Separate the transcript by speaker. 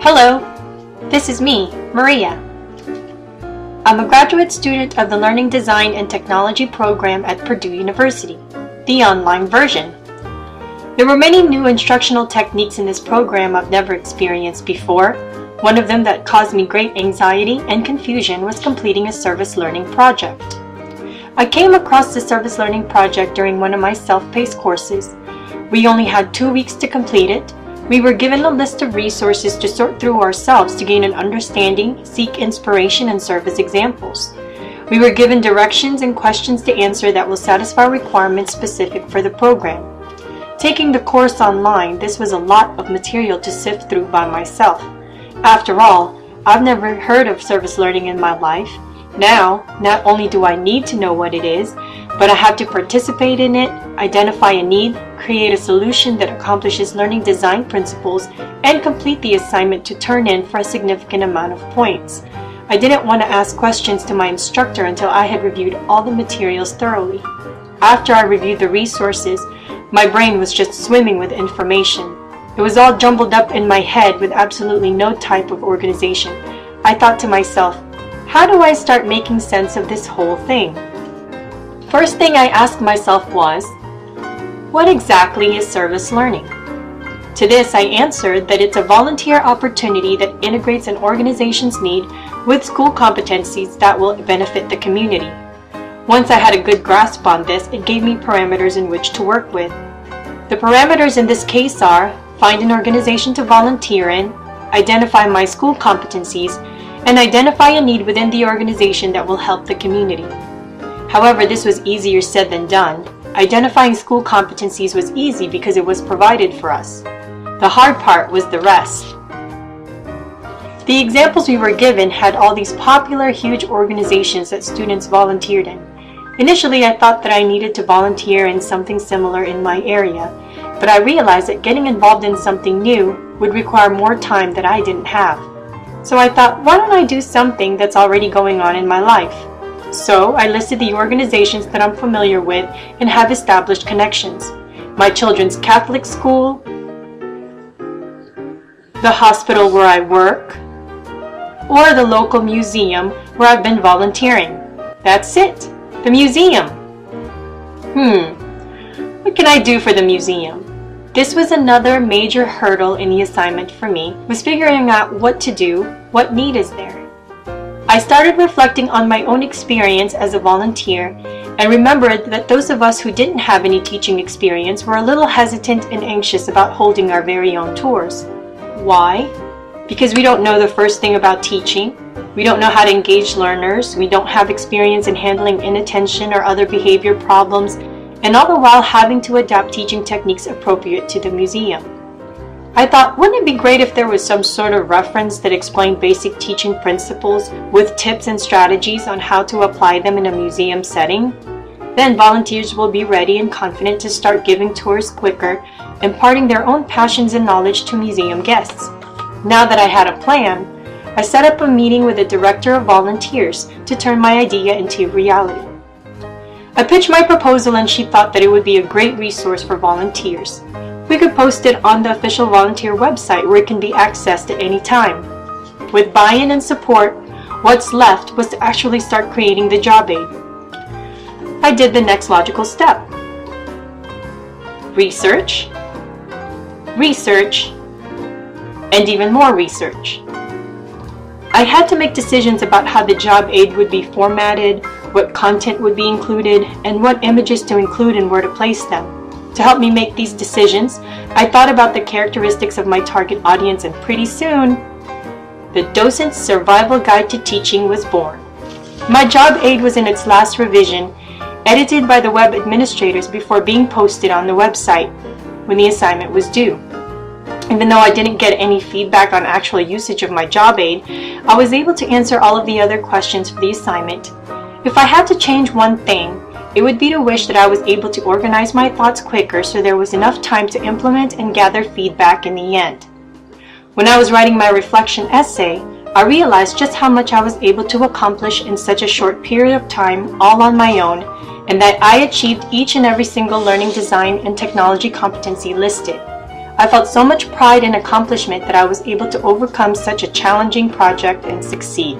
Speaker 1: Hello, this is me, Maria. I'm a graduate student of the Learning Design and Technology program at Purdue University, the online version. There were many new instructional techniques in this program I've never experienced before. One of them that caused me great anxiety and confusion was completing a service learning project. I came across the service learning project during one of my self-paced courses. We only had 2 weeks to complete it. We were given a list of resources to sort through ourselves to gain an understanding, seek inspiration, and serve as examples. We were given directions and questions to answer that will satisfy requirements specific for the program. Taking the course online, this was a lot of material to sift through by myself. After all, I've never heard of service learning in my life. Now, not only do I need to know what it is, but I have to participate in it, identify a need, create a solution that accomplishes learning design principles, and complete the assignment to turn in for a significant amount of points. I didn't want to ask questions to my instructor until I had reviewed all the materials thoroughly. After I reviewed the resources, my brain was just swimming with information. It was all jumbled up in my head with absolutely no type of organization. I thought to myself, how do I start making sense of this whole thing? First thing I asked myself was, what exactly is service learning? To this I answered that it's a volunteer opportunity that integrates an organization's need with school competencies that will benefit the community. Once I had a good grasp on this, it gave me parameters in which to work with. The parameters in this case are, find an organization to volunteer in, identify my school competencies, and identify a need within the organization that will help the community. However, this was easier said than done. Identifying school competencies was easy because it was provided for us. The hard part was the rest. The examples we were given had all these popular, huge organizations that students volunteered in. Initially, I thought that I needed to volunteer in something similar in my area, but I realized that getting involved in something new would require more time that I didn't have. So I thought, why don't I do something that's already going on in my life? So I listed the organizations that I'm familiar with and have established connections. My children's Catholic school, the hospital where I work, or the local museum where I've been volunteering. That's it, the museum. What can I do for the museum? This was another major hurdle in the assignment for me, was figuring out what to do, what need is there. I started reflecting on my own experience as a volunteer and remembered that those of us who didn't have any teaching experience were a little hesitant and anxious about holding our very own tours. Why? Because we don't know the first thing about teaching. We don't know how to engage learners. We don't have experience in handling inattention or other behavior problems, and all the while having to adapt teaching techniques appropriate to the museum. I thought, wouldn't it be great if there was some sort of reference that explained basic teaching principles with tips and strategies on how to apply them in a museum setting? Then volunteers will be ready and confident to start giving tours quicker, imparting their own passions and knowledge to museum guests. Now that I had a plan, I set up a meeting with the director of volunteers to turn my idea into reality. I pitched my proposal and she thought that it would be a great resource for volunteers. We could post it on the official volunteer website where it can be accessed at any time. With buy-in and support, what's left was to actually start creating the job aid. I did the next logical step. Research, research, and even more research. I had to make decisions about how the job aid would be formatted, what content would be included, and what images to include and where to place them. To help me make these decisions, I thought about the characteristics of my target audience, and pretty soon, the Docent's Survival Guide to Teaching was born. My job aid was in its last revision, edited by the web administrators before being posted on the website when the assignment was due. Even though I didn't get any feedback on actual usage of my job aid, I was able to answer all of the other questions for the assignment. If I had to change one thing, it would be to wish that I was able to organize my thoughts quicker so there was enough time to implement and gather feedback in the end. When I was writing my reflection essay, I realized just how much I was able to accomplish in such a short period of time all on my own, and that I achieved each and every single learning design and technology competency listed. I felt so much pride and accomplishment that I was able to overcome such a challenging project and succeed.